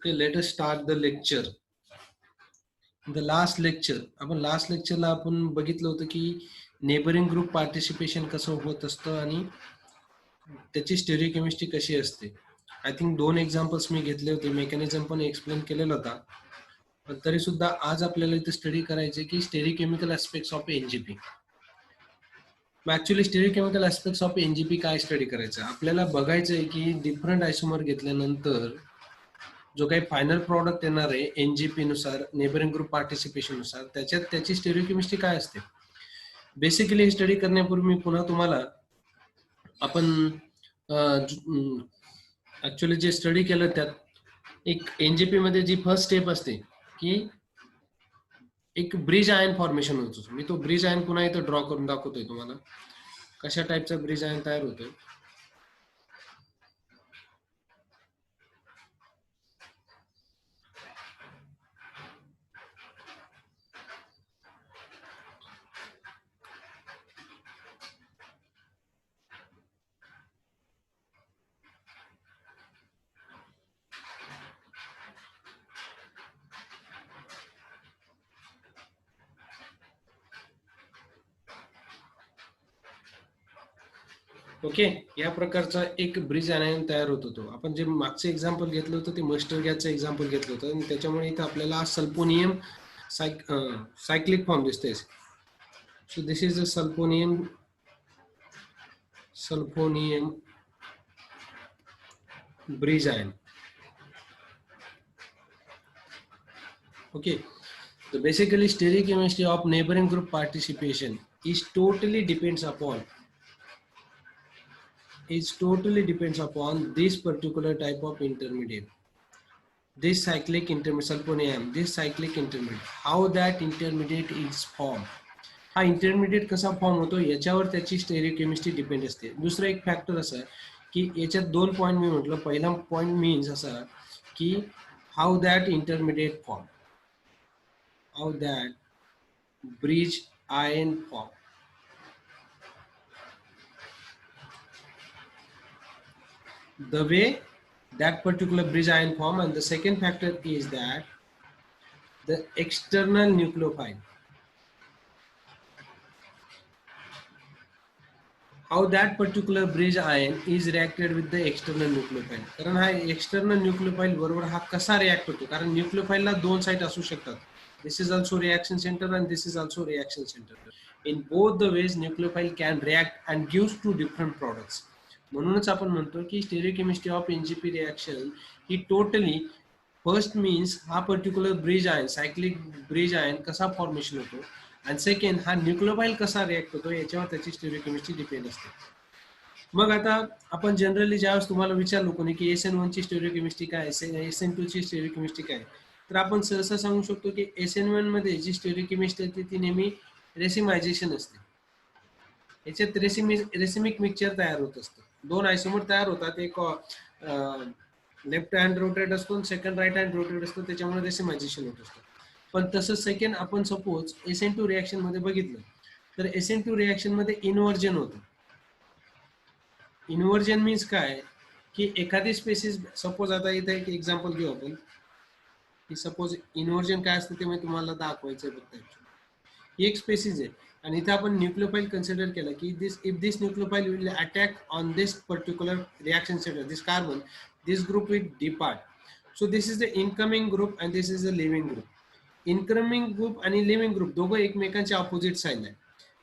Okay, let us start the lecture. The last lecture, आपण last लेक्चरला आपण बघितलं होतं की नेबरिंग ग्रुप पार्टिसिपेशन कसं होत असतं आणि त्याची स्टेरियोकेमिस्ट्री कशी असते. आय थिंक 2 एक्झाम्पल्स मी घेतले होते, मेकॅनिझम पण एक्सप्लेन केलेला होता. पण तरी सुद्धा आज आपल्याला इथे स्टडी करायचे की stereochemical aspects of NGP. Actually stereochemical aspects of NGP काय स्टडी करायचं, आपल्याला बघायचं आहे की डिफरंट आयसोमर घेतल्यानंतर जो काही फायनल प्रॉडक्ट येणार आहे एनजीपी नुसार, नेबरिंग ग्रुप पार्टिसिपेशन नुसार, त्याच्यात त्याची स्टेरियोकेमिस्ट्री काय असते. बेसिकली स्टडी करण्यापूर्वी मी पुन्हा तुम्हाला आपण ऍक्च्युअली जे स्टडी केलं त्यात एक एनजीपी मध्ये जी फर्स्ट स्टेप असते की एक ब्रिज आयन फॉर्मेशन होतो. मी तो ब्रिज आयन पुन्हा इथं ड्रॉ करून दाखवतोय तुम्हाला कशा टाईपचा ब्रिज आयन तयार होतोय. ओके, या प्रकारचा एक ब्रिज आयन तयार होत होतो. आपण जे मागचं एक्झाम्पल घेतलं होतं ते मस्टर गॅसचं एक्झाम्पल घेतलं होतं आणि त्याच्यामुळे इथं आपल्याला सल्फोनियम सायक्लिक फॉर्म दिसते. So this is a sulfonium bridge ion. Okay, so basically stereochemistry of neighboring group participation is totally depends upon this particular type of intermediate, this cyclic intermediate, sulfonium, this cyclic intermediate, how that intermediate is formed. हा intermediate कसा form होतो याच्यावर त्याची स्टेरियोकेमिस्ट्री depend असते. दुसरा एक factor असा की याच्यात 2 पॉईंट मी म्हटलं. पहिला पॉईंट मीन्स असा की how that intermediate form, how that bridge ion form. The way that particular bridge ion form, and the second factor is that the external nucleophile, how that particular bridge ion is reacted with the external nucleophile. कारण हा external nucleophile बरोबर हा कसा react होतो, कारण nucleophile ला 2 site असू शकतात. This is also reaction center and this is also reaction center. In both the ways nucleophile can react and gives two different products. म्हणूनच आपण म्हणतो की स्टेरियोकेमिस्ट्री ऑफ एनजीपी रिॲक्शन ही टोटली फर्स्ट मीन्स हा particular bridge ion, cyclic bridge ion कसा formation होतो, आणि second हा न्यूक्लियोफाइल कसा रिॲक्ट होतो याच्यावर त्याची स्टेरियोकेमिस्ट्री डिपेंड असते. मग आता आपण जनरली ज्यावेळेस तुम्हाला विचारलो कोणी की SN1 ची स्टेरियोकेमिस्ट्री काय, SN2 ची स्टेरियोकेमिस्ट्री काय, तर आपण सहसा सांगू शकतो की SN1 मध्ये जी स्टेरियोकेमिस्ट्री असते ती नेहमी रेसिमायझेशन असते. याच्यात रेसिमिक मिक्सचर तयार होत असतं. 2 आयसोमर तयार होतात, एक लेफ्ट हँड रोटेट असतो, सेकंड राईट हँड रोटेट असतो, त्याच्यामुळे रेसिमायझेशन होत असतं. पण तसं सेकंड आपण सपोज SN2 रिॲक्शन मध्ये बघितलं तर SN2 रिॲक्शन मध्ये इन्व्हर्जन होतं. इन्व्हर्जन मीन्स काय की एखादी स्पेसिस, सपोज आता इथे एक एक्झाम्पल घेऊ आपण की सपोज इन्व्हर्जन काय असतं ते मी तुम्हाला दाखवायचं आहे. ही एक स्पेसिस आहे आणि इथे आपण न्यूक्लियोफाइल कन्सिडर केलं की if this nucleophile will attack on this particular reaction centre, this carbon, this group will depart. So this is the incoming group and this is the living group. Incoming group आणि living group दोघं एकमेकांच्या opposite side आहे.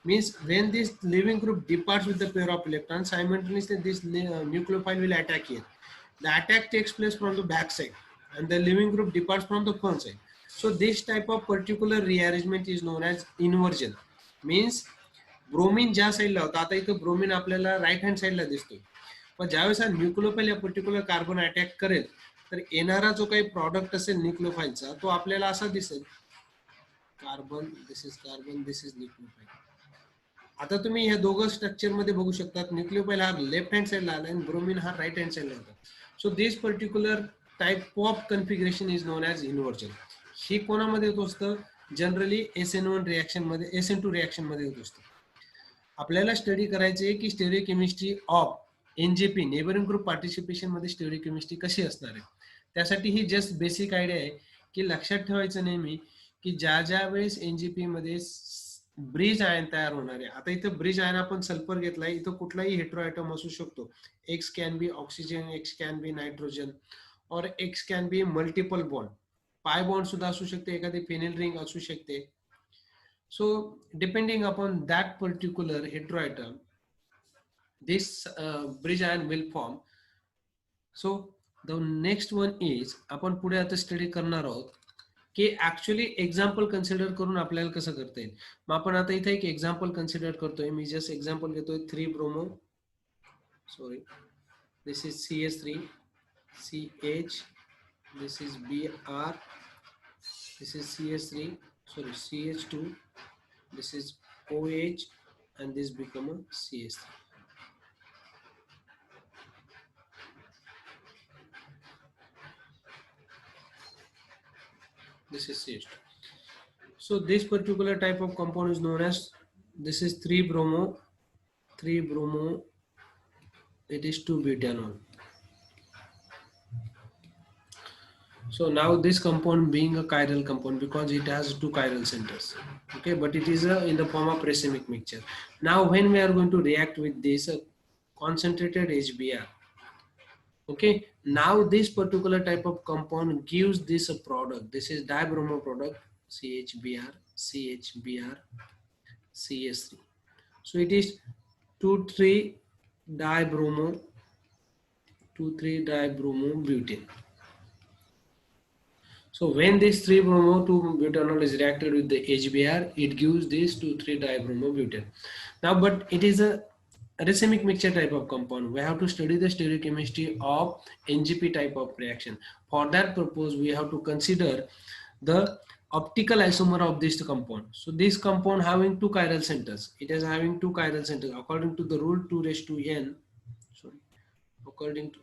Means when this living group departs with the pair of electrons, simultaneously this nucleophile will attack here. The attack takes place from the back side and the living group departs from the front side. So this type of particular rearrangement is known as inversion. Means bromine ज्या साईडला होता, आता इथं bromine आपल्याला right hand साईडला दिसतोय, पण ज्यावेळेस हा न्यूक्लियोफाइल या पर्टिक्युलर कार्बन अटॅक करेल तर येणारा जो काही प्रॉडक्ट असेल न्यूक्लियोफाइलचा तो आपल्याला असा दिसेल, carbon, this is carbon, this is nucleophile. आता तुम्ही ह्या दोघं स्ट्रक्चर मध्ये बघू शकतात, न्यूक्लियोफाइल हा लेफ्ट हँड साइडला आला आणि ब्रोमीन हा राईट हँड साइडला होता. So this particular type of configuration is non as inversion. हे कोणामध्ये होत असतं, जनरली SN1 रिॲक्शन मध्ये, SN2 रिॲक्शन मध्ये होत असतं. आपल्याला स्टडी करायचे आहे की stereochemistry of NGP, neighbouring group participation मध्ये स्टेरियोकेमिस्ट्री कशी असणार आहे. त्यासाठी ही जस्ट बेसिक आयडिया आहे की लक्षात ठेवायचं नेहमी की ज्या वेळेस एनजीपी मध्ये ब्रिज आयन तयार होणार आहे. आता इथं ब्रिज आयन आपण सल्फर घेतलाय, इथं कुठलाही हेट्रो आयटम असू शकतो. X can be oxygen, X can be nitrogen, or X can be multiple bond. Pi bond सुद्धा असू शकते, एखादी फेनिल रिंग असू शकते. So depending upon that particular hetero atom this bridge ion will form. So the next one is आपण पुढे आता study करणार आहोत की ऍक्च्युअली एक्झाम्पल कन्सिडर करून आपल्याला कसं करता येईल. मग आपण आता इथे एक एक्झाम्पल कन्सिडर करतोय. मी जस्ट एक्झाम्पल घेतोय 3 bromo, sorry, this is CH3 CH, this is Br, this is CH3, sorry, CH2, this is OH, and this become a CH3. This is CH2. So this particular type of compound is known as, this is 3 bromo, it is 2 butanol. So now this compound being a chiral compound because it has 2 chiral centers, okay, but it is in the form of racemic mixture. Now when we are going to react with this concentrated HBr, okay, now this particular type of compound gives this a product. This is dibromo product, CHBr, CHBr, CH3. So it is 2,3-dibromo, 2,3-dibromo butane. So when this 3-bromo 2-butanol is reacted with the HBr, it gives this 2,3-dibromo butane. Now, but it is a racemic mixture type of compound. We have to study the stereochemistry of NGP type of reaction. For that purpose, we have to consider the optical isomer of this compound. So this compound having 2 chiral centers. It is having 2 chiral centers according to the rule 2 raised to n. Sorry, according to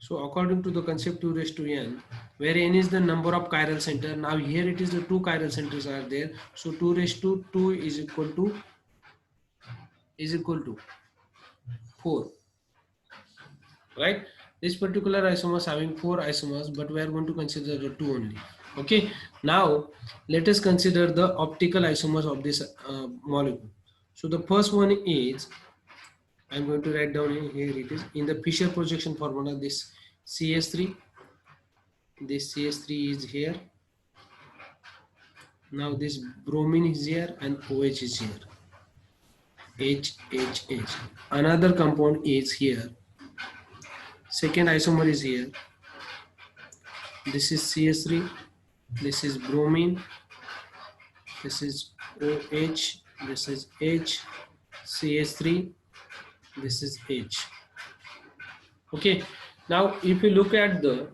So according to the concept 2 raised to n, where n is the number of chiral center. Now here it is the 2 chiral centers are there. So 2 raised to 2 is equal to 4, right? This particular isomer is having 4 isomers, but we are going to consider the 2 only. Okay. Now let us consider the optical isomers of this molecule. So the first one is, I'm going to write down here it is in the Fischer projection formula. This CH3, this CH3 is here. Now this bromine is here and OH is here. H. Another compound is here. Second isomer is here. This is CH3. This is bromine. This is OH. This is H. CH3. This is H. Okay. Now if you look at the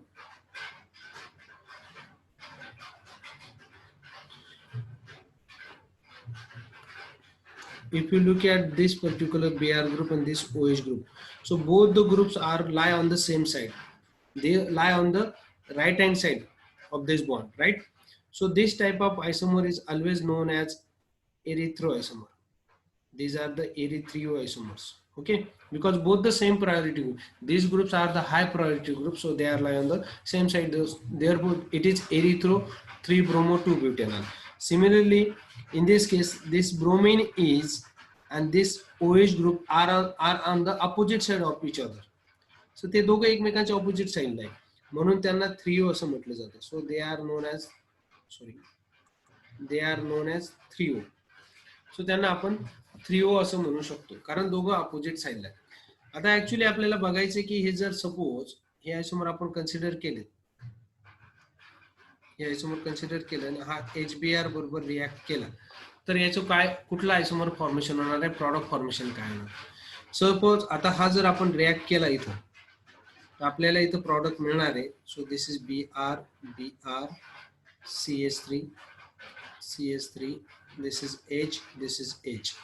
this particular Br group and this OH group, so both the groups lie on the same side. They lie on the right hand side of this bond, right? So this type of isomer is always known as erythroisomer. These are the erythroisomers, okay, because both the same priority group. These groups are the high priority groups, so they are lie on the same side. Therefore it is erythro 3-bromo 2-butanol. Similarly, in this case, this bromine is and this OH group are on the opposite side of each other. So ते दोघं एकमेकांच्या opposite साइडला आहे, म्हणून त्यांना 3O असं म्हटलं जातं. So they R non as 3O. So त्यांना आपण 3O असं म्हणू शकतो, कारण दोघं अपोजिट साइडला आहेत. आता ऍक्च्युली आपल्याला बघायचं की हे जर सपोज हे आयसोमर आपण कन्सिडर केले, हे आयसोमर कन्सिडर केलं आणि हा HBr बरोबर रिॲक्ट केला, तर याचं काय कुठला आयसोमर फॉर्मेशन होणार आहे, प्रॉडक्ट फॉर्मेशन काय होणार. सपोज आता हा जर आपण रिॲक्ट केला इथं, तर आपल्याला इथं प्रॉडक्ट मिळणार आहे. So this is Br CH3 this is H, this is H.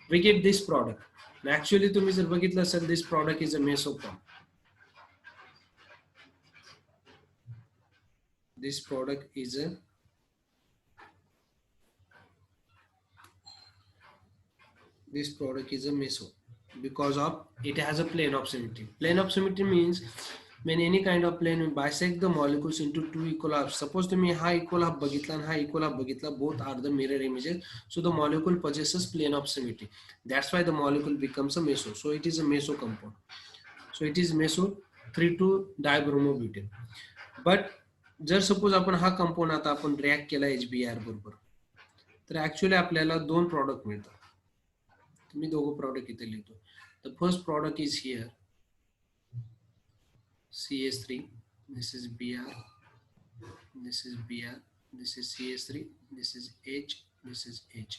We get this product. Actually तुम्ही जर बघितलं असेल, this product is a mesoprom. this product is a meso because of it has a plane of symmetry. Plane of symmetry means when any kind of plane will bisect the molecules into two equal halves. Suppose तुम्ही हा equal half बघितला आणि हा equal half बघितला, both are the mirror images, so the molecule possesses plane of symmetry. That's why the molecule becomes a meso. So it is a meso compound. So it is meso 3,2-dibromobutane. But जर suppose आपण हा compound आता आपण react केला HBr बरोबर, तर actually आपल्याला दोन प्रॉडक्ट मिळतात. मी दोघं प्रॉडक्ट इथे लिहितो. The first product is here CH3, this is Br, this is Br, this is CH3, this is H, this is H,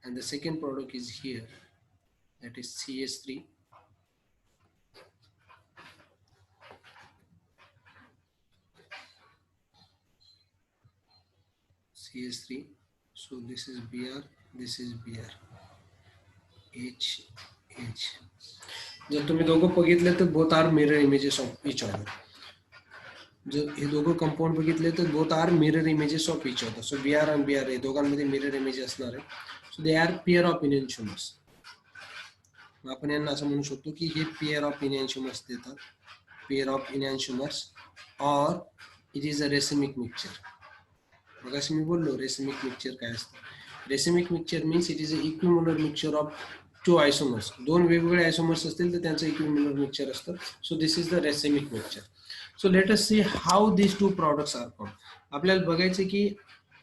and the second product is here, that is CH3, CH3. So this is Br, this is Br, H, H. जर तुम्ही दोघं बघितले तर both are mirror images of each other. जर हे दोघं compound बघितले तर both are mirror images of each other. So Br आणि Br हे दोघांमध्ये मिरर इमेज असणार आहे. So they are pair of enantiomers. आपण यांना असं म्हणू शकतो की हे पेअर ऑफ इनॅन्शियोमर्स देतात, पेअर ऑफ इनॅन्शियोमर्स, और it is a racemic mixture. मगाशी मी बोललो रेसिमिक मिक्सचर काय असतं. Racemic mixture means it is a equimolar mixture of two isomers. दोन वेगवेगळे आयसोमर्स असतील तर त्यांचं इक्विमोलर मिक्सचर असतं. So this is the racemic mixture. So let us see how this two products are form. आपल्याला बघायचं की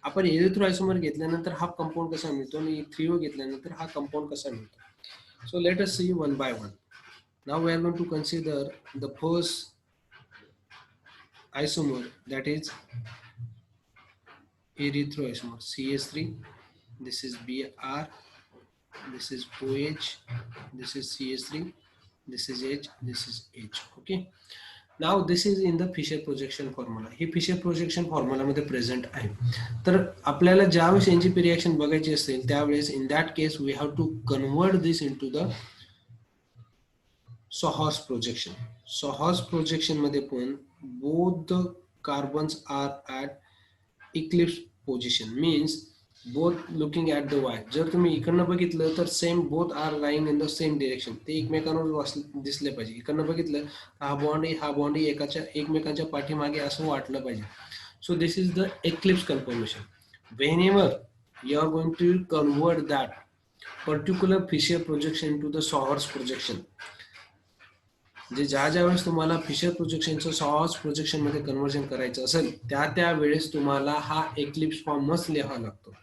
आपण एरिथ्रो आयसोमर घेतल्यानंतर हा कंपाऊंड कसा मिळतो आणि थ्रिओ घेतल्यानंतर हा कंपाऊंड कसा मिळतो. So let us see one by one. Now we are going to consider the first isomer, that is erythroisomer CH3. This is Br, this is OH, this is CH3, this is H, this is H. Okay. Now this is in the Fisher projection formula. He Fisher projection formula मध्ये present आहे. तर आपल्याला ज्यावेळेस NGP reaction बघायची असेल त्यावेळेस in that case we have to convert this into the Sohor's projection. Sohor's projection मध्ये पण both the carbons are at eclipse position, means both looking at the y. जर तुम्ही इकडनं बघितलं तर same both are lying in the same direction. ते एकमेकांवर दिसले पाहिजे. इकडनं बघितलं हा बॉन्ड एकमेकांच्या पाठीमागे असं वाटलं पाहिजे. So this is the eclipse conformation. Whenever you are going to convert that particular Fisher projection into the Sohor's projection, जे ज्या वेळेस तुम्हाला फिशर प्रोजेक्शनचं सॉहर्स प्रोजेक्शन मध्ये कन्व्हर्जन करायचं असेल त्या वेळेस तुम्हाला हा एक्लिप्स फॉर्मच लिहावा लागतो.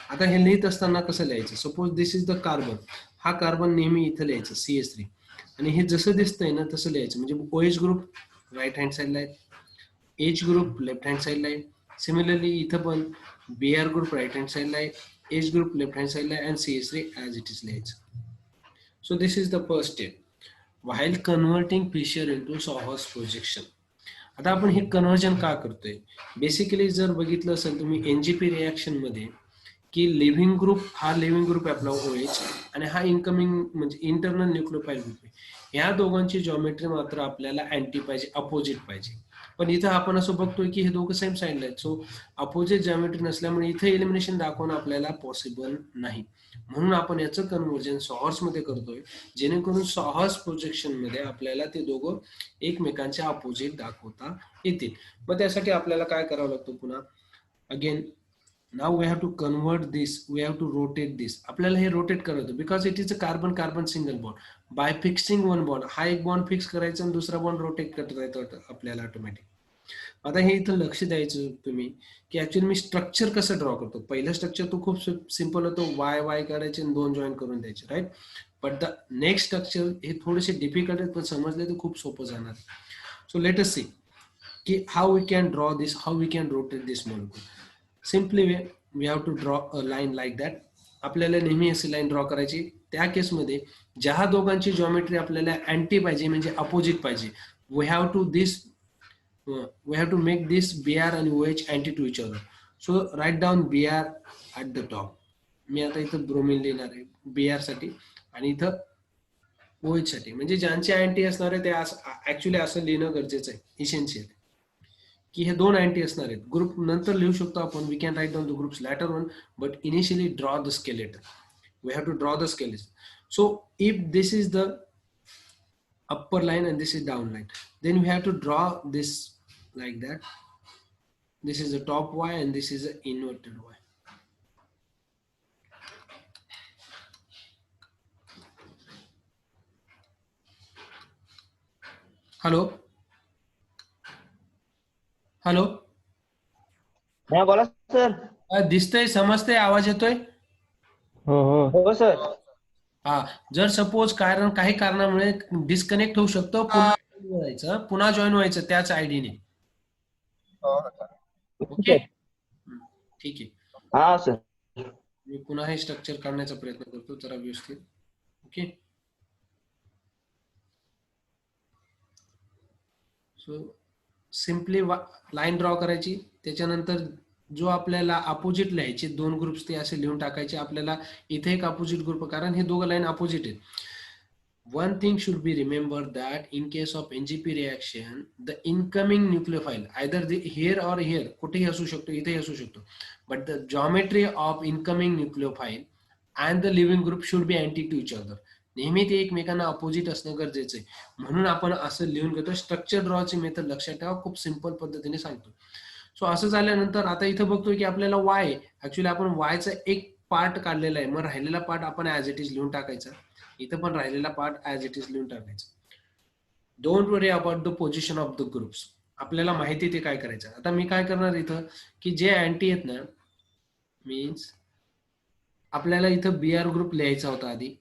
आता हे लिहित असताना कसं लिहायचं. Suppose this is the carbon. हा कार्बन नेहमी इथं लिहायचं CH3 आणि हे जसं दिसतंय ना तसं लिहायचं. म्हणजे OH ग्रुप राईट हँड साईडला आहे, H ग्रुप लेफ्ट हँड साईडला आहे. सिमिलरली इथं पण Br ग्रुप राईट हँड साईडला आहे, H ग्रुप लेफ्ट हँड साईडला आहे आणि CH3 ॲज इट इज लिहायचं. So this is the first step while converting Fisher into Sohor's projection. आता आपण हे कन्व्हर्जन का करतोय. बेसिकली जर बघितलं असेल तुम्ही NGP रिएक्शन मध्ये की लिव्हिंग ग्रुप हा लिव्हिंग ग्रुप आहे आपला OH आणि हा इनकमिंग म्हणजे इंटरनल न्यूक्लियोफाइल ग्रुप आहे. या दोघांची जॉमेट्री मात्र आपल्याला अँटी पाहिजे, अपोजिट पाहिजे. पण इथं आपण असं बघतोय की हे दोघं सेम साईडला आहेत. सो अपोजिट जॉमेट्री नसल्यामुळे इथे एलिमिनेशन दाखवणं आपल्याला पॉसिबल नाही. म्हणून आपण याचं कन्व्हर्जन सॉहर्स मध्ये करतोय जेणेकरून सॉहर्स प्रोजेक्शन मध्ये आपल्याला ते दोघं एकमेकांच्या अपोजिट दाखवता येतील. मग त्यासाठी आपल्याला काय करावं लागतं पुन्हा again. Now we have to convert this, we have to rotate this. आपल्याला हे रोटेट करायचं because it is a carbon carbon single bond. By fixing one bond, हा एक बॉन्ड फिक्स करायचा आणि दुसरा बॉन्ड रोटेट करता येतो आपल्याला ऑटोमॅटिक. आता हे इथं लक्ष द्यायचं तुम्ही की ऍक्च्युअली मी स्ट्रक्चर कसं ड्रॉ करतो. पहिलं स्ट्रक्चर तो खूप सिंपल होतो, वाय काढायचे आणि दोन जॉईन करून द्यायचे right. But the next structure हे थोडेसे डिफिकल्ट आहेत पण समजले तर खूप सोपं जाणार. सो लेट अस सी की how we can draw this, how we can rotate this molecule. Simply we have to draw a line like that. आपल्याला नेहमी अशी लाईन ड्रॉ करायची. त्या केसमध्ये ज्या दोघांची जॉमेट्री आपल्याला अँटी पाहिजे म्हणजे अपोजिट पाहिजे, we have to make this Br and OH anti to each other. So write down Br at the top. मी आता इथं ब्रोमिन लिहिणार आहे Br साठी आणि इथं OH साठी. म्हणजे ज्यांचे अँटी असणार आहे ते ऍक्च्युअली असं लिहिणं गरजेचं आहे, इसेन्शियल. की हे दोन अँटी असणार आहेत. ग्रुप नंतर लिहू शकतो आपण, we can write down the groups later on, but initially draw the skeleton. We have to draw the skeleton. So if this is the upper line and this is down line, then we have to draw this like that. This is the top Y and this is the inverted Y. Hello? Hello? हा बोला sir. दिसतंय, समजतंय, आवाज येतोय? हो sir. हा, जर suppose काही कारणामुळे डिस्कनेक्ट होऊ शकतो, पुन्हा जॉईन व्हायचं त्याच आयडीने. ओके, ठीक आहे. हा सर. मी पुन्हा हे स्ट्रक्चर काढण्याचा प्रयत्न करतो जरा व्यवस्थित. Okay, so simply line draw करायची, त्याच्यानंतर जो आपल्याला अपोजिट लिहायचे दोन ग्रुप्स ते असे लिहून टाकायचे. आपल्याला इथे एक अपोजिट ग्रुप, कारण हे दोघं लाईन अपोजिट आहेत. One thing should be remembered that in case of NGP reaction, the incoming nucleophile either here or here, कुठेही असू शकतो, इथेही असू शकतो, but the geometry of incoming nucleophile and the leaving group should be anti to each other. नेहमी ते एकमेकांना opposite असणं गरजेचं आहे. म्हणून आपण असं लिहून घेतो. स्ट्रक्चर ड्रॉची मेथड लक्षात ठेवा, खूप सिंपल पद्धतीने सांगतो. सो असं झाल्यानंतर आता इथं बघतोय की आपल्याला वाय, ऍक्च्युली आपण वायचा एक पार्ट काढलेला आहे, मग राहिलेला पार्ट आपण ऍज इट इज लिहून टाकायचा. इथं पण राहिलेला पार्ट ऍज इट इज लिहून टाकायचा. Don't worry about the position of the groups. आपल्याला माहिती ते काय करायचं. आता मी काय करणार इथं की जे अँटी आहेत ना, मीन्स आपल्याला इथं बीआर ग्रुप लिहायचा होता आधी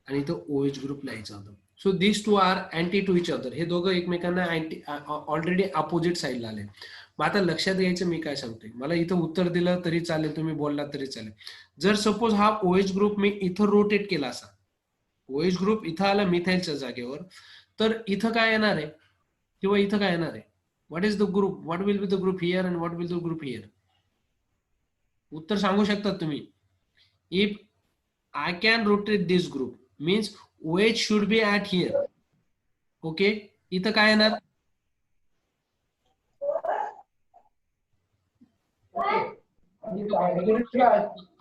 आणि इथं ओएच ग्रुप लिहायचा होता. So this two are anti to each other. हे दोघं एकमेकांना अँटी ऑलरेडी अपोजिट साईडला आले. मग आता लक्षात घ्यायचं मी काय सांगतोय. मला इथं उत्तर दिलं तरी चालेल, तुम्ही बोललात तरी चालेल. जर सपोज हा ओएच ग्रुप मी इथं रोटेट केला असा, ओएच ग्रुप इथं आला मिथाईलच्या जागेवर, तर इथं काय येणार आहे किंवा इथं काय येणार आहे. What is the group, what will be the group here and what will the group here. उत्तर सांगू शकतात तुम्ही. If I can rotate this group means OH should be at here. Okay, इथं काय येणार,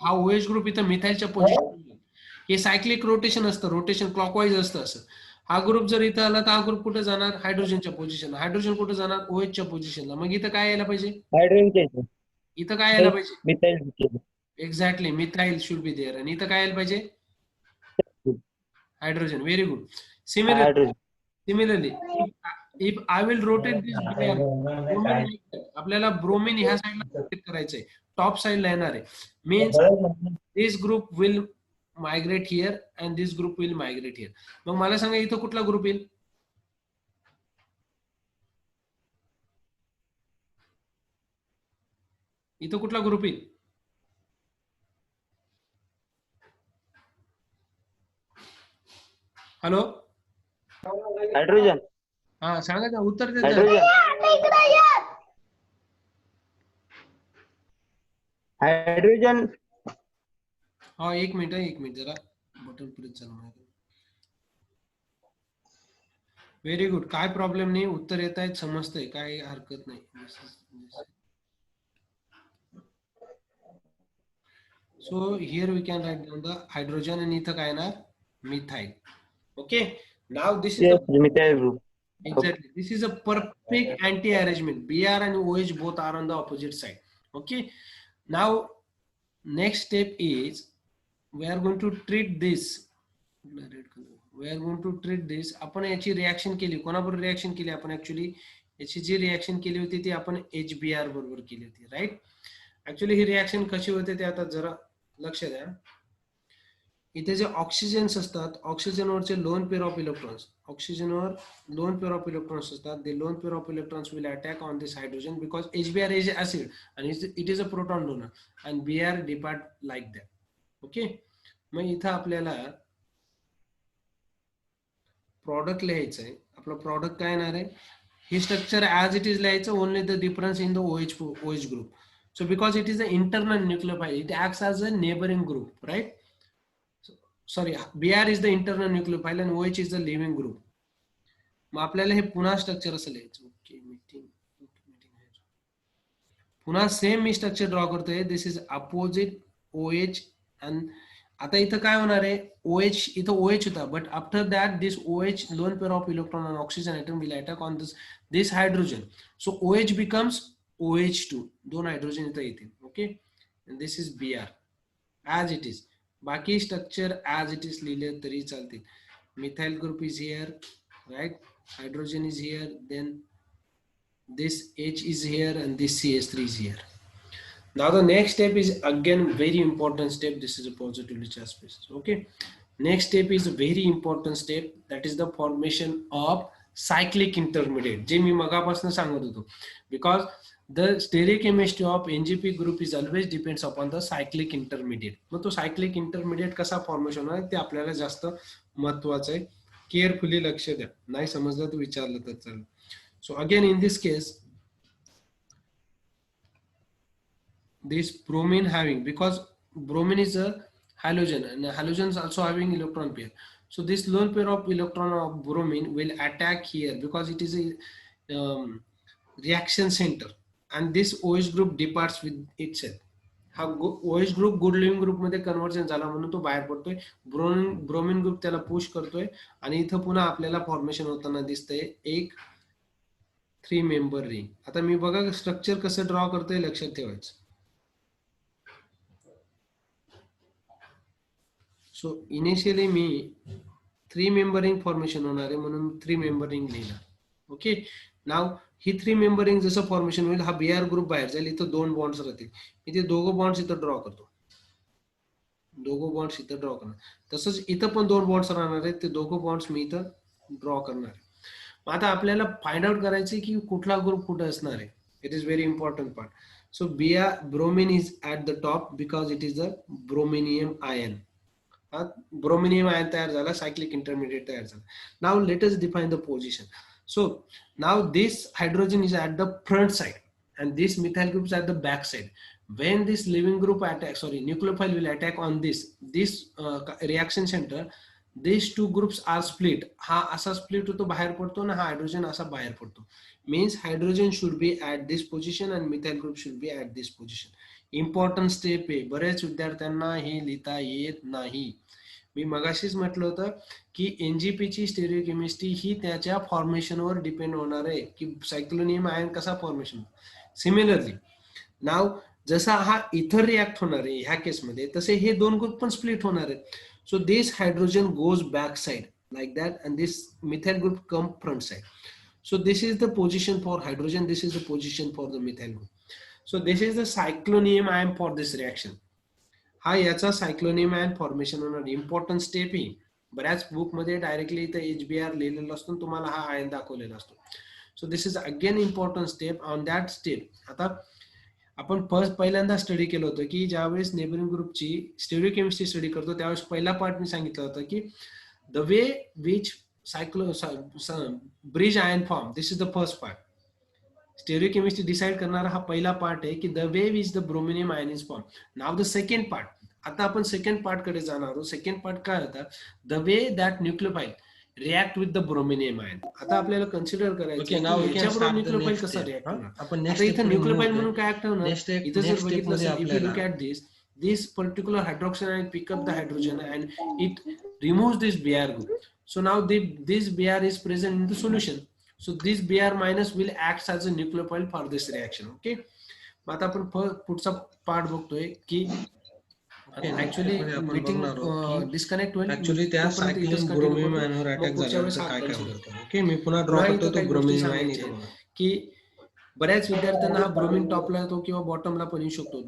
हा OH ग्रुप इथं मिथाईलच्या position. हे सायक्लिक रोटेशन असतं, रोटेशन क्लॉकवाईज असतं असं. हा ग्रुप जर इथं आला तर हा ग्रुप कुठे जाणार, हायड्रोजनच्या पोझिशनला. हायड्रोजन कुठे जाणार, OHच्या पोझिशनला. मग इथं काय यायला पाहिजे, हायड्रोजन. इथं काय यायला पाहिजे, methyl. Exactly methyl should be there. आणि इथं काय यायला पाहिजे, hydrogen. Very good. Similarly if I will rotate this BR, आपल्याला ब्रोमिन ह्या साईडला रोटेट करायचंय, टॉप साईडला येणार आहे. Means this group will migrate here and this group will migrate here. मग मला सांगा इथं कुठला ग्रुप येईल, इथं कुठला ग्रुप येईल. Hello, hydrogen. हा सांगा ना, उत्तर द्या. हायड्रोजन. हा, एक मिनिट जरा बटन प्रेस झालं. व्हेरी गुड, काय प्रॉब्लेम नाही, उत्तर येत आहेत, समजतंय, काय हरकत नाही. So here we can write down the hydrogen आणि इथं काय येणार, methyl. Okay, now this is methyl group. exactly, this is a perfect anti arrangement. Br and OH both are on the opposite side. Okay, now next step is we are going to treat this. आपण याची reaction केली, कोणाबरोबर reaction केली आपण, actually याची जी reaction केली होती ती आपण HBr बरोबर केली होती, राईट. ऍक्च्युली ही रिएक्शन कशी होते ते आता जरा लक्ष द्या. इथे जे ऑक्सिजन्स असतात, ऑक्सिजनवरचे लोन पेअर ऑफ इलेक्ट्रॉन्स, ऑक्सिजनवर लोन पेअर ऑफ इलेक्ट्रॉन्स असतात. The lone pair of electrons will attack on this hydrogen because HBr is acid and it is a proton donor and Br depart like that. Okay, मग इथं आपल्याला product लिहायचं आहे. आपलं product काय येणार आहे, हे स्ट्रक्चर ऍज इट इज लिहायचं, only the difference in the OH group. So because it is an internal nucleophile, it acts as a neighboring group, right? Sorry, Br is the internal nucleophile and OH is the leaving group. मग आपल्याला हे पुन्हा structure असं लिहायचं. Okay, meeting पुन्हा same मी structure draw करतोय. दिस is opposite OH आणि आता इथं काय होणार आहे, OH इथं OH होता, but after that this OH lone pair of electron on oxygen atom will attack on this hydrogen. So OH becomes OH2, दोन हायड्रोजन इथं येतील. Okay, this is Br as it is. बाकी structure as it is लिहिले तरी चालतील. Methyl group is here, right, hydrogen is here, then this H is here, and this CH3 is here. Now the next step is again very important step. This is a positively charged species. Okay, next step is a very important step, that is the formation of cyclic intermediate, जे मी मगापासून सांगत होतो. Because the stereochemistry of NGP group is always depends upon the cyclic intermediate. मग तो cyclic intermediate कसा formation होणार ते आपल्याला जास्त महत्वाचं आहे. केअरफुली लक्ष द्या, नाही समजलं तर विचारलं तर चालेल. So again in this case this bromine having, because bromine is a halogen and halogens also having electron pair, so this lone pair of electron of bromine will attack here because it is a reaction center, and this OH group departs with itself. हा OH group good living group मध्ये conversion झाला म्हणून तो बाहेर पडतोय. Bromine group त्याला push करतोय आणि इथं पुन्हा आपल्याला फॉर्मेशन होताना दिसतंय एक 3 मेंबर रिंग. आता मी बघा स्ट्रक्चर कसं ड्रॉ करतोय, लक्षात ठेवायचं. सो इनिशियली मी 3 मेंबर रिंग फॉर्मेशन होणार आहे म्हणून 3 मेंबर रिंग लिहिला. ओके, नाव ही 3 मेंबर रिंग जसं फॉर्मेशन होईल, हा Br ग्रुप बाहेर जाईल, इथं 2 बॉन्ड्स राहतील. इथे दोघं बॉन्ड्स इथं ड्रॉ करतो, दोघं बॉन्ड्स इथं ड्रॉ करणार. तसंच इथं पण 2 बॉन्ड्स राहणार आहेत, ते दोघं बॉन्ड्स मी इथं ड्रॉ करणार आहे. आता आपल्याला फाइंड आउट करायचं की कुठला ग्रुप कुठे असणार आहे. It is very important part. So bromine is at the top because it is the bromonium ion. Bromonium ion तयार झाला, सायक्लिक इंटरमिडिएट तयार झाला. Now let us define the position. So now this hydrogen is at the front side and this methyl group is at the back side. When this living group attacks, nucleophile will attack on this reaction center, these two groups are split. हा असा split होतो, बाहेर पडतो ना, हा hydrogen असा बाहेर पडतो. Means hydrogen should be at this position and methyl group should be at this position. Important step आहे, बरेच विद्यार्थ्यांना हे लिहिता येत नाही. मी मगाशीच म्हटलं होतं की NGP ची स्टेरिओकेमिस्ट्री ही त्याच्या फॉर्मेशनवर डिपेंड होणार आहे की सायक्लोनियम आयन कसा फॉर्मेशन. सिमिलरली नाव जसा हा इथर रिॲक्ट होणार आहे ह्या केसमध्ये, तसे हे दोन ग्रुप पण स्प्लिट होणार आहेत. So this hydrogen goes back side like that and this methyl group come front side. So this is the position for hydrogen, this is the position for the methyl group. So this is the cyclonium ion for this reaction. हा याचा cyclonium ion formation होणार important step ही. बऱ्याच book मध्ये directly इथं HBr लिहिलेलं असतो, तुम्हाला हा आयन दाखवलेला असतो. So this is again important step. On that step आता आपण पहिल्यांदा स्टडी केलं होतं की ज्यावेळेस नेबरिंग ग्रुपची स्टेरिओकेमिस्ट्री स्टडी करतो त्यावेळेस पहिला पार्ट मी सांगितलं होतं की the way which bridge ion form, this is the first part. Stereochemistry decide करणारा हा पहिला पार्ट आहे की the way which the bromonium ion is form. Now the second part. आता आपण सेकंड पार्ट कडे जाणार आहोत. सेकंड पार्ट काय होता, the way that nucleophile react with the bromonium ion. आता आपल्याला कन्सिडर करायचं याच्याबरोबर न्यूक्लियोफाइल कसा रिॲक्ट होणार. आता इथं न्यूक्लियोफाइल म्हणून काय ऍक्ट होणार, इथं जर बघितलं असेल, if you look at this particular hydroxide ion pick up the hydrogen and it removes this Br group. So now this Br is present in the solution. So this Br minus will act as a nucleophile for this reaction. Okay, आता आपण पुढचा part बघतोय की actually meeting disconnect होईल. Actually त्या सायक्लिन ब्रोमिनियम आयनवर attack झाल्यानंतर काय काय होतं. ओके, मी पुन्हा ड्रॉ करतो तो ब्रोमिनियम आयन इथे की बऱ्याच विद्यार्थ्यांना हा ब्रोमिन टॉपला येतो किंवा बॉटमला पण येऊ शकतो,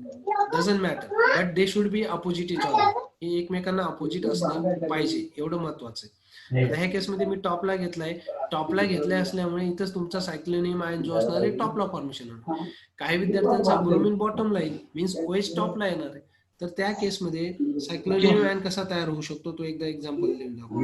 doesn't matter, but they should be opposite each other. हे एकमेकांना अपोजिट असलं पाहिजे, एवढं महत्वाचं आहे. ह्या केसमध्ये मी टॉपला घेतलाय असल्यामुळे इथंच तुमचा सायक्लोनियम आयन जो असणार आहे टॉपला फॉर्मेशन होणार. काही विद्यार्थ्यांचा ब्रोमिन बॉटमला येईल, मीन्स OH टॉपला येणार आहे. तर त्या केसमध्ये सायक्लोनियम आयन कसा तयार होऊ शकतो तो एकदा एक्झाम्पल लिहून दाखवू.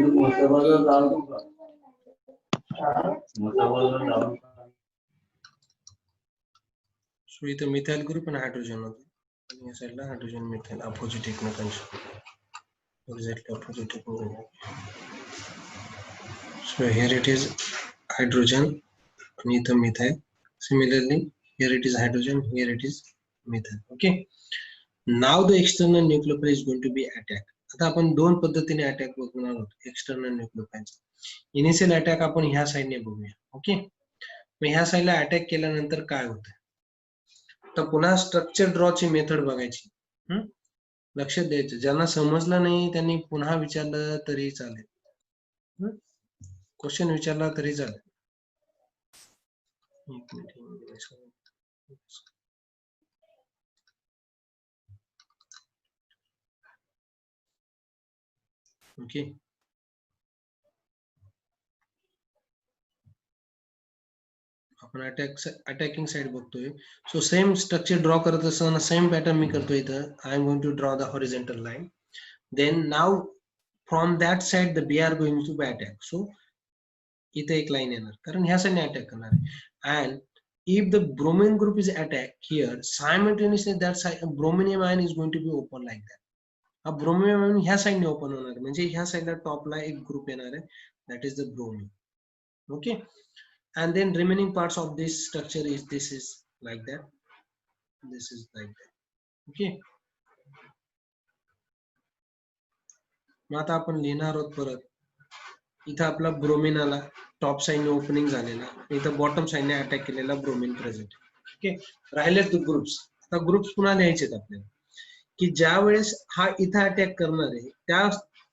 सो इथे मिथाइल ग्रुप आणि हायड्रोजन होते आणि या साईडला हायड्रोजन मिथाइल अपोजिट एकमेकांशी एक्झॅक्टली अपोजिट एकमेकांशी. So here it is hydrogen आणि इथं methyl. Similarly here it is hydrogen, here it is methane. Okay, now the external nucleophile is going to be attacked. आता आपण दोन पद्धतीने अटॅक बघणार आहोत एक्सटर्नल न्यूक्लिओफाइलचा. इनिशियल अटॅक आपण ह्या साइडने बघूया. ओके, मग ह्या साइडला अटॅक केल्यानंतर काय होतं, तर पुन्हा स्ट्रक्चर ड्रॉ ची मेथड बघायची. लक्षात द्यायचं, ज्यांना समजलं नाही त्यांनी पुन्हा विचारलं तरी चालेल, क्वेश्चन विचारला तरी चालेल. एक मिनिट. ओके, आपण अटॅकिंग साइड बघतोय. सो सेम स्ट्रक्चर ड्रॉ करत असताना सेम पॅटर्न मी करतोय इथं. I am going to draw the horizontal line, then now from that side the B R going to be attack. So इथे एक लाईन येणार कारण ह्या साइडने अटॅक करणार आहे. And if the bromine group is attacked here, simultaneously that side brominium ion is going to be open like that. हा brominium ion ह्या साइडने open होणार आहे, म्हणजे ह्या साइडला टॉपला एक ग्रुप येणार आहे, that is the bromine. Okay, and then remaining parts of this structure is this is like that, this is like that. Okay, मग आता आपण लिहिणार आहोत परत. इथं आपला ब्रोमिन आला, टॉप साइडने ओपनिंग झालेला, इथं बॉटम साइडने अटॅक केलेला ब्रोमिन प्रेझेंट. ओके, राहिले ग्रुप्स. आता ग्रुप्स पुन्हा लिहायचे आपल्याला, की ज्या वेळेस हा इथं अटॅक करणार आहे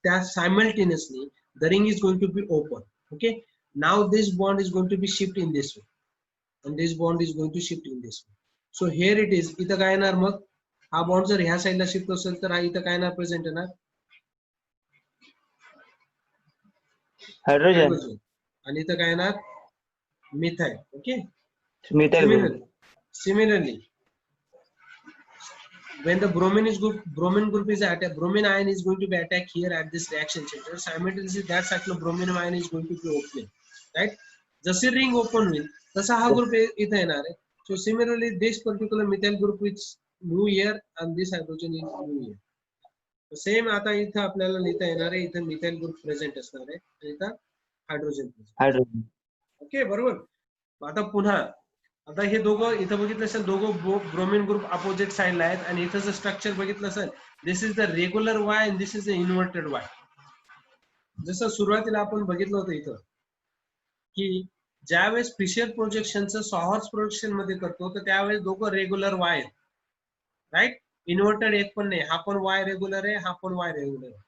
त्या simultaneously the ring is going to be open. Okay, now this bond is going to be shift in this way and this bond is going to shift in this way. So here it is, इथं काय येणार, मग हा bond जर ह्या साइडला shift असेल तर हा इथं काय येणार, प्रेझेंट येणार हायड्रोजन, आणि इथं काय येणार methyl. Okay, methyl group. similarly when the bromine group is attacked, bromine ion is going to be attacked here at this reaction center, simultaneously that cycle bromine ion is going to be opening, right? जसे ring open होईल तसा हा group इथे येणार आहे. So similarly this particular methyl group is new here and this hydrogen is new here. Same आता इथं आपल्याला लिहिता येणार आहे, इथं मिथाइल ग्रुप प्रेझेंट असणार आहे आणि इथं हायड्रोजन. ओके, बरोबर. आता पुन्हा आता हे दोघं इथं बघितलं असेल, दोघं ब्रोमिन ग्रुप अपोजिट साइडला आहेत आणि इथं जर स्ट्रक्चर बघितलं असेल, this is the regular Y and this is the inverted Y. जसं सुरुवातीला आपण बघितलं होतं इथं, की ज्यावेळेस फिशर प्रोजेक्शनचं सॉहर्स प्रोजेक्शन मध्ये करतो तर त्यावेळेस दोघं रेग्युलर वाय आहेत, राईट. इन्व्हर्टेड एक पण नाही, हा पण वाय रेग्युलर आहे, हा पण वाय रेग्युलर आहे.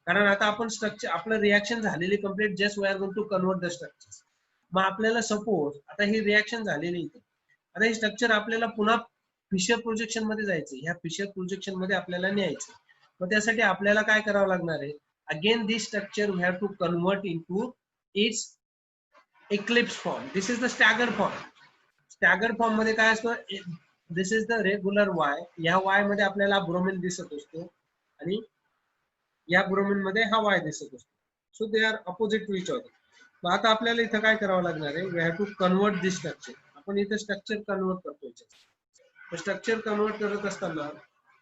कारण आता आपण स्ट्रक्चर आपलं रिएक्शन झालेली complete, just we are going to convert the structure. मग आपल्याला सपोज आता ही रिएक्शन झालेली इथे, आता हे स्ट्रक्चर आपल्याला पुन्हा फिशर प्रोजेक्शन मध्ये जायचं, ह्या फिशर प्रोजेक्शन मध्ये आपल्याला न्यायचं. मग त्यासाठी आपल्याला काय करावं लागणार आहे, again this structure we have to convert into its eclipse form. This is the staggered form. Staggered form मध्ये काय असतं, this is the regular Y, या वाय मध्ये आपल्याला ब्रोमिन दिसत असतो आणि या ब्रोमिन मध्ये हा वाय दिसत असतो. So they are opposite to each other. मग आता आपल्याला इथं काय करावं लागणार आहे, we have to convert this structure. आपण इथे स्ट्रक्चर कन्वर्ट करतोय. स्ट्रक्चर कन्वर्ट करत असताना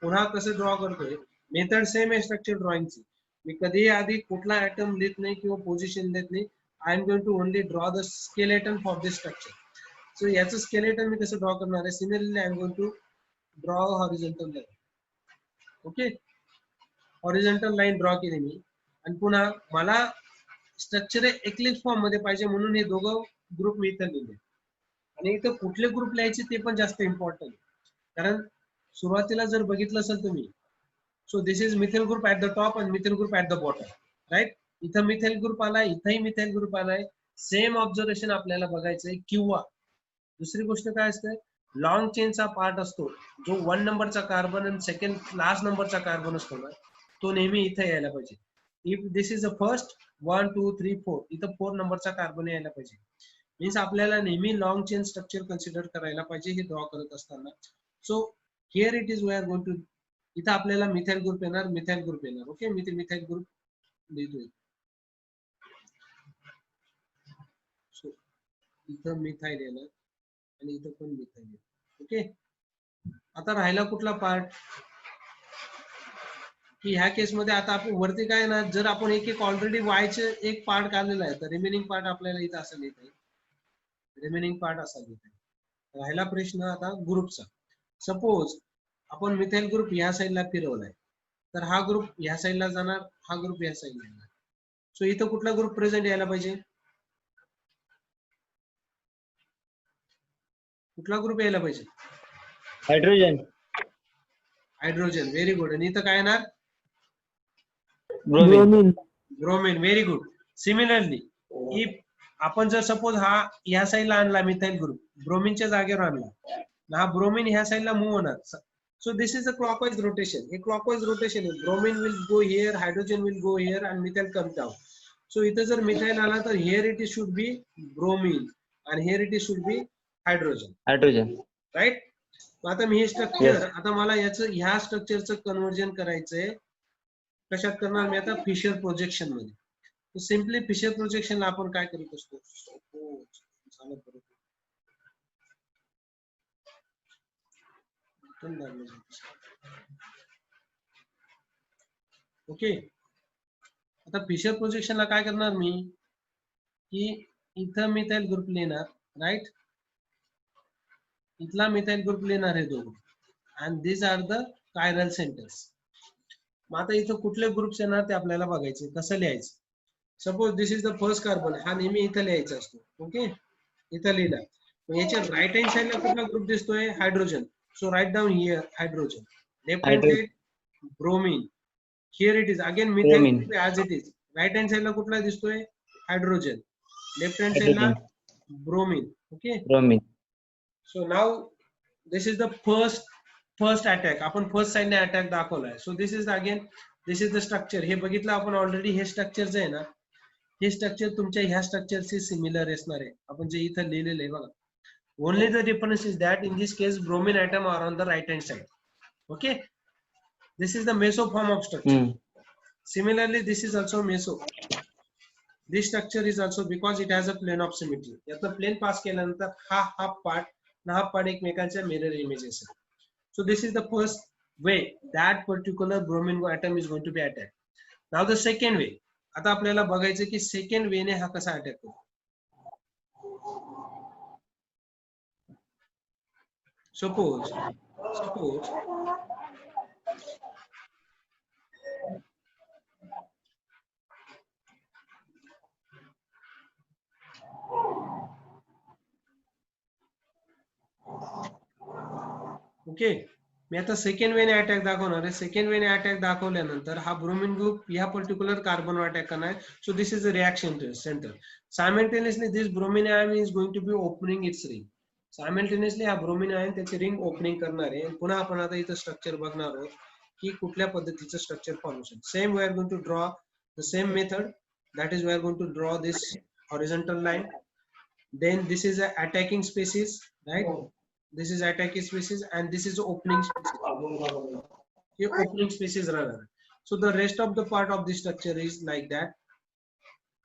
पुन्हा कसं ड्रॉ करतोय, मेथड सेम आहे स्ट्रक्चर ड्रॉइंगची. मी कधीही आधी कुठला ऍटम देत नाही किंवा पोझिशन देत नाही. I am going to only draw the skeleton for this structure. So याचं स्केलेटन मी कसं ड्रॉ करणार आहे, similarly I am going to draw horizontal line. Okay, horizontal line draw केली मी आणि पुन्हा मला स्ट्रक्चर एक्लिप्स फॉर्म मध्ये पाहिजे म्हणून हे दोघं ग्रुप मी इथं लिहिले. आणि इथं कुठले ग्रुप लिहायचे ते पण जास्त इम्पॉर्टंट, कारण सुरुवातीला जर बघितलं असेल तुम्ही, so this is methyl group at the top and methyl group at the bottom, right. इथं मिथाइल ग्रुप आलाय, इथंही मिथाइल ग्रुप आलाय. सेम ऑब्झर्वेशन आपल्याला बघायचंय. किंवा दुसरी गोष्ट काय असते, लॉंग चेनचा पार्ट असतो जो 1 नंबरचा कार्बन आणि सेकंड लास्ट नंबरचा कार्बन असतो ना, तो नेहमी इथे यायला पाहिजे. If this is the first 1 2 3 4, इथं 4 नंबरचा कार्बन यायला पाहिजे. मीन्स आपल्याला नेहमी लॉंग चेन स्ट्रक्चर कन्सिडर करायला पाहिजे हे ड्रॉ करत असताना. So here it is we are going to, इथं आपल्याला मिथाइल ग्रुप येणार, मिथाइल ग्रुप येणार. ओके, मी ते मिथाइल ग्रुप लिहितोय. सो इथं मिथाइल येणार आणि इथं पण मिथाइल येणार. ओके, आता राहिला कुठला पार्ट, की ह्या केस मध्ये आता आपण वरती काय ना, जर आपण एक एक ऑलरेडी वायचे एक पार्ट काढलेला आहे तर रिमेनिंग पार्ट आपल्याला इथं असं लिहिता येईल. रिमेनिंग पार्ट असा लिहिता येईल. राहिला प्रश्न आता ग्रुपचा. सपोज आपण मिथाइल ग्रुप ह्या साईडला फिरवलाय, तर हा ग्रुप ह्या साईडला जाणार, हा ग्रुप ह्या साईडला येणार. सो इथं कुठला ग्रुप प्रेझेंट यायला पाहिजे? कुठला ग्रुप यायला पाहिजे? हायड्रोजन. हायड्रोजन. Very good. आणि इथं काय येणार? Bromine. Bromine. Very good. Similarly if आपण जर सपोज हा ह्या साईडला आणला मिथाइल ग्रुप, ब्रोमीनच्या जागेवर आणला, हा ब्रोमीन ह्या साईडला मूव्ह होणार. So this is a clockwise rotation. हे क्लॉकवाइज रोटेशन आहे. Bromine will go here, hydrogen will go here and methyl come down. So इथं जर मिथाइल आला तर here it is should be bromine आणि here it is should be hydrogen. Right. आता मी हे स्ट्रक्चर, आता मला याचं ह्या स्ट्रक्चरचं कन्व्हर्जन करायचंय. कशात करणार मी आता? फिशर प्रोजेक्शन मध्ये. सिम्पली फिशर प्रोजेक्शनला आपण काय करत असतो? ओके. आता फिशर प्रोजेक्शनला काय करणार मी की इथं मिथाइल ग्रुप लिहिणार, राईट. इथला मिथाइल ग्रुप लिहिणार हे दोन, and this are the chiral centres. मग आता इथं कुठले ग्रुप्स येणार ते आपल्याला बघायचे. कसं लिहायचं? Suppose this is the first carbon, हा नेहमी इथं लिहायचा असतो. ओके, इथं लिहिला. मग याच्या राईट हँड साइडला कुठला ग्रुप दिसतोय? Hydrogen. So right down here hydrogen. Left hand side bromine. Here it is again methyl group as it is. Right hand साइडला कुठला दिसतोय? हायड्रोजन. लेफ्ट हँड साइडला bromine. Okay. So now this is the first attack. आपण first साइडने attack दाखवलाय. So this is again, this is the structure. हे बघितलं आपण ऑलरेडी. हे स्ट्रक्चर जे आहे ना, हे स्ट्रक्चर तुमच्या ह्या स्ट्रक्चरशी सिमिलर असणार आहे. आपण जे इथं लिहिलेलं आहे बघा. Only the difference is that in this case bromine atom are on the right hand side. Okay, this is the meso form of structure. Similarly, this is also meso. This structure is also because it has a plane of symmetry. याचा plain pass केल्यानंतर हा half part एकमेकांच्या mirror images आहे. So this is the first way that particular bromine atom is going to be attacked. Now the second way. आता आपल्याला बघायचं की second वे ने हा कसा अटॅक होतो. Suppose ओके, मी आता सेकंड वेने अटॅक दाखवणार आहे. सेकंड वेने अटॅक दाखवल्यानंतर हा ब्रोमीन ग्रुप ह्या पर्टिक्युलर कार्बनवर अटॅक करणार. So this is a reaction centre. Simultaneously this bromine ion is going to be opening its ring. Simultaneously हा ब्रोमीन आयन त्याची रिंग ओपनिंग करणार आहे. पुन्हा आपण आता इथं स्ट्रक्चर बघणार आहोत की कुठल्या पद्धतीचं structure formation. Same we are going to draw the same method. That is we are going to draw this horizontal line. Then this is a attacking species, right? This is attacking species and this is opening species. Here opening species runner. So the rest of the part of the structure is like that,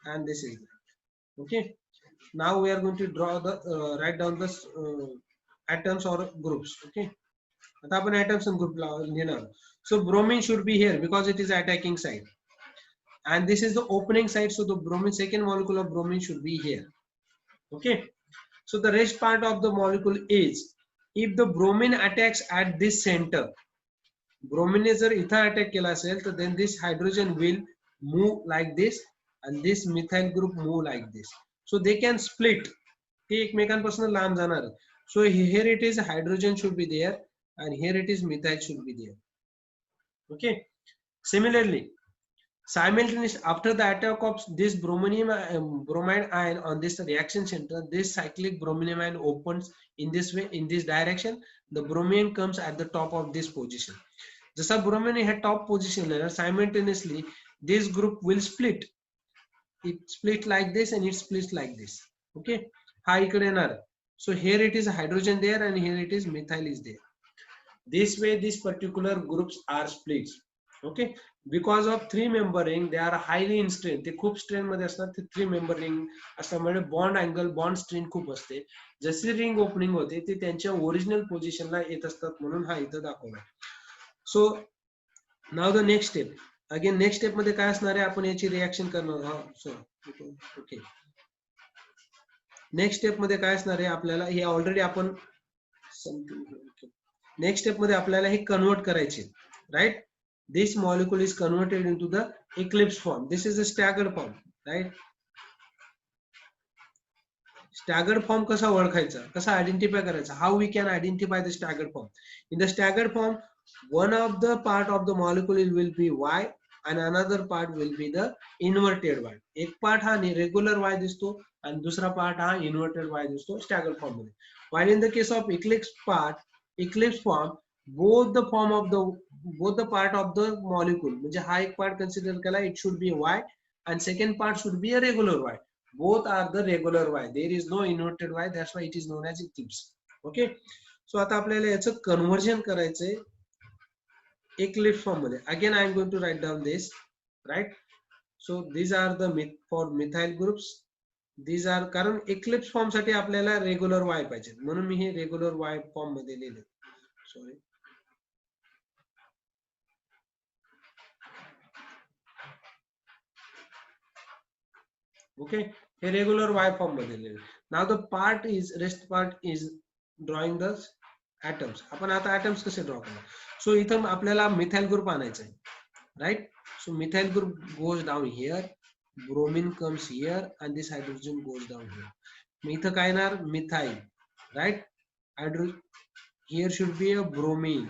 and this is that. Okay. Now we are going to draw the write down the atoms or groups. Okay. आता आपण atoms and group लिहिणार. So bromine should be here because it is attacking side. And this is the opening side, so the bromine, second molecule of bromine should be here. Okay, so the rest part of the molecule is, if the bromine attacks at this center, bromine जर इथं attack केला असेल तर then this hydrogen will move like this and this methyl group move like this, so they can split. ते एकमेकांपासून लांब जाणार. So here it is hydrogen should be there and here it is methyl should be there. Okay, similarly simultaneously after the attack of this bromide ion on this reaction center, this cyclic brominium ion opens in this way, in this direction. The bromine comes at the top of this position. जसा bromine had top position, simultaneously this group will split. It split like this and it splits like this. Okay, हा इकडे येणार. So here it is hydrogen there and here it is methyl is there. This way these particular groups are split. Okay, because of 3 member ring, they are highly in strain. ते खूप strain मध्ये असतात. ते 3 member ring असल्यामुळे bond angle, bond strain खूप असते. जशी ring opening होते ते त्यांच्या ओरिजिनल पोझिशनला येत असतात, म्हणून हा इथं दाखवला. So now the next step. Again next step मध्ये काय असणार आहे, आपण याची रिएक्शन करणार. ओके, नेक्स्ट स्टेप मध्ये काय असणार आहे आपल्याला, हे ऑलरेडी आपण समथिंग. नेक्स्ट स्टेप मध्ये आपल्याला हे कन्वर्ट करायचे, right. This molecule is converted into the eclipse form. This is a staggered form, right. Staggered form कसा ओळखायचा, कसा आयडेंटिफाय करायचा, how we can identify the staggered form. In the staggered form one of the part of the molecule will be Y and another part will be the inverted Y. एक part हा regular Y दिसतो आणि दुसरा part हा inverted Y दिसतो staggered form मध्ये. While in the case of eclipse form, both the part of the molecule, म्हणजे हा एक पार्ट कन्सिडर केला, it should be Y and second part should be a regular Y. Both are the regular Y. There is no inverted Y. That's why it is known as eclipse. Okay. So आता आपल्याला याचं conversion करायचंय eclipse form मध्ये. Again I am going to write down this, right. So these are the for methyl groups. These are, कारण eclipse form साठी आपल्याला regular Y पाहिजे म्हणून मी हे रेग्युलर Y फॉर्म मध्ये लिहिले. सॉरी. ओके, हे रेग्युलर Y फॉर्म मध्ये लिहिले. Now the rest part is drawing the atoms. आपण आता atoms कसे ड्रॉ करणार. सो इथं आपल्याला मिथाइल ग्रुप आणायचा आहे, right. So methyl group goes down here, bromine comes here and this hydrogen goes down here. मग इथं काय येणार, methyl, right. Here should be a bromine,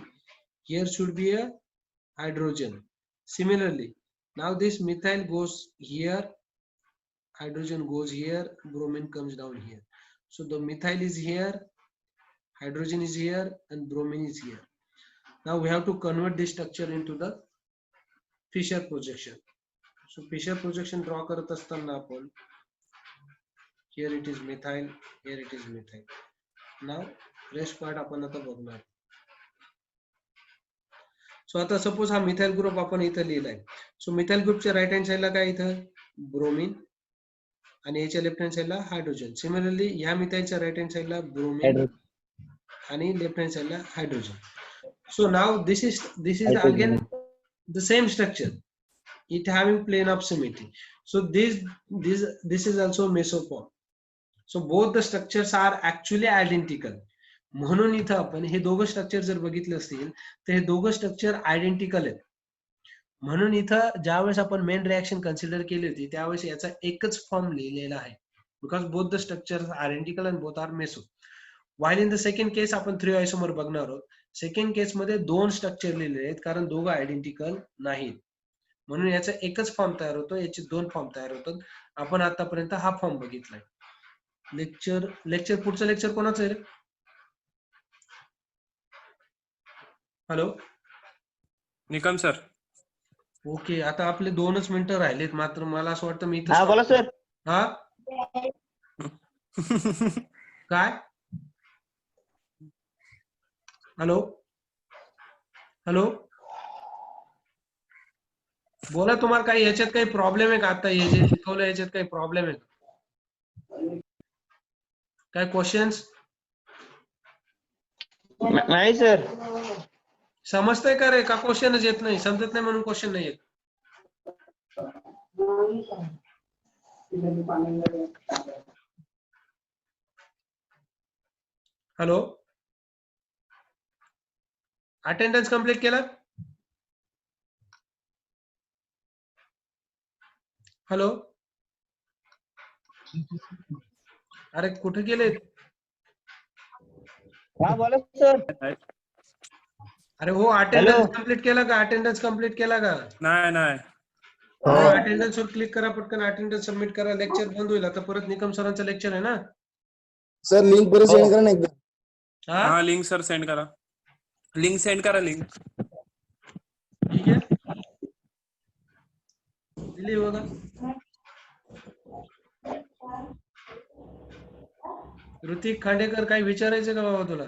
here should be a hydrogen. Similarly, now this methyl goes here, hydrogen goes here, bromine comes down here. So the methyl is here, hydrogen is here and bromine is here. Now we have to convert this structure into the Fisher projection. So Fisher projection draw करत असताना आपण, here it is methyl, here it is methyl. Now rest part आपण आता बघणार. So आता suppose हा methyl group आपण इथं लिहिलाय. सो मिथाइल ग्रुपच्या राईट हँड साइडला काय, इथं ब्रोमिन आणि याच्या लेफ्ट हँड साइडला हायड्रोजन. सिमिलरली ह्या मिथाइलच्या राईट हँड साइडला ब्रोमिन आणि लेफ्ट हँड साइडला hydrogen. So now this is again the same structure, it having plane of symmetry. So this is also mesoform. So both the structures are actually identical. म्हणून इथं आपण हे दोघं structure जर बघितले असतील तर हे दोघं स्ट्रक्चर आयडेंटिकल आहेत. म्हणून इथं ज्यावेळेस आपण मेन रिएक्शन कन्सिडर केली होती त्यावेळेस याचा एकच फॉर्म लिहिलेला आहे, because both the structure identical and both are meso. While in the second case आपण 3 आयसोमर बघणार आहोत. सेकंड केस मध्ये 2 स्ट्रक्चर लिहिलेले आहेत कारण दोघं आयडेंटिकल नाहीत. म्हणून याचा एकच फॉर्म तयार होतो, याचे 2 फॉर्म तयार होतात. आपण आतापर्यंत हा फॉर्म बघितलाय. पुढचं लेक्चर कोणाचं आहे? Hello Nikam sir. ओके, आता आपले 2च मिनिटं राहिलेत मात्र. मला असं वाटतं मी हा बोला सर. हा काय, हॅलो हॅलो बोला. तुम्हाला काही याच्यात काही प्रॉब्लेम आहे का? आता हे जे शिकवलं याच्यात काही प्रॉब्लेम आहे का? काय क्वेश्चन्स? नाही सर. समजतंय का रे? का क्वेश्चनच येत नाही? समजत नाही म्हणून क्वेश्चन नाही येत? हॅलो, अटेंडन्स कंप्लीट केला? हॅलो, अरे कुठे गेले? हा बोला सर. अरे हो, अटेंडन्स कंप्लीट केला का? अटेंडन्स कंप्लीट केला का? नाही. अटेंडन्स वर क्लिक करा पटकन, अटेंडन्स सबमिट करा. लेक्चर बंद होईल आता. परत निकम सरांचं लेक्चर आहे ना सर. लिंक परत सेंड करा ना एकदा. हा लिंक सर सेंड करा. लिंक सेंड करा. लिंक ठीक आहे, दिली बघा. ऋतिक खांडेकर, काही विचारायचं का बाबा तुला?